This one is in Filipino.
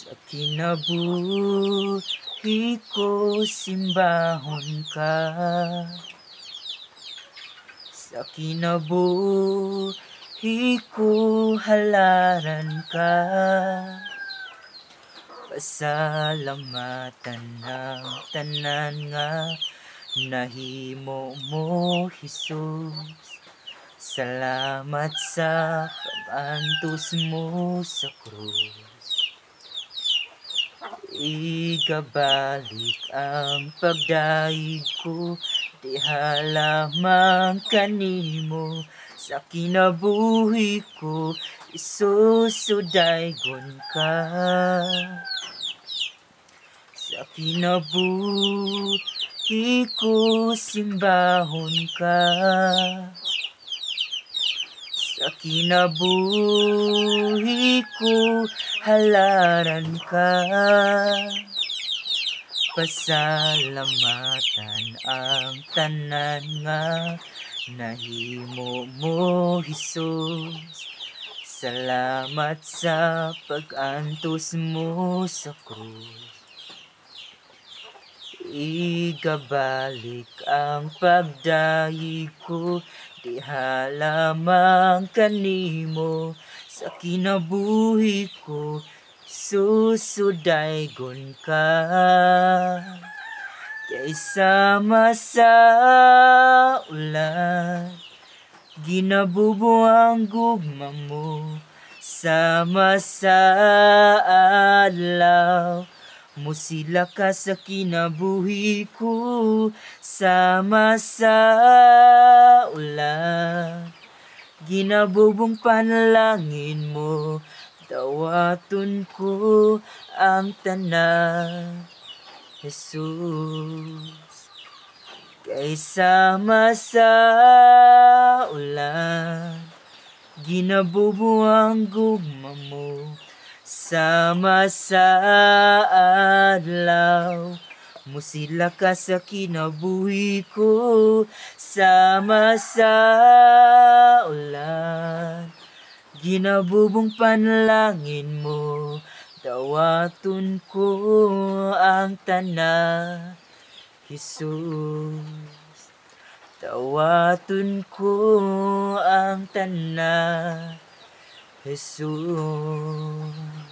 Sa kinabuhi ko simbahon ka. Sa kinabuhi ko halaran ka. Pasalamatan ng tanan nga nahimo mo, Jesus. Salamat sa pag-antos mo sa krus. Igabalik ang pagdaig ko, diha lamang kanimo. Sa kinabuhi ko, isusudaygon ka. Sa kinabuhi ko, simbahon ka. Sa kinabuhi ko, halaran ka. Pasalamatan ang tanan nga nahimo mo, Jesus. Salamat sa pag-antos mo sa krus. Igabalik ang pagdaig ko, diha lamang kanimo. Sa kinabuhi ko, susudaygon ka. Kaysa masa ulan, ginabubuang gugma mo. Sama sa adlaw, musila ka sa kinabuhi ko. Sama sa ulan, ginabubong panalangin mo. Dawaton ko ang tanan, Jesus. Kaysa sa ulan, ginabubuang gugma mo. Sama sa adlaw, musila ka sa kinabuhi ko. Sama sa ulan, ginabubong panalangin mo. Dawaton ko ang tanan, Jesus. Dawaton ko ang tanan, Jesus.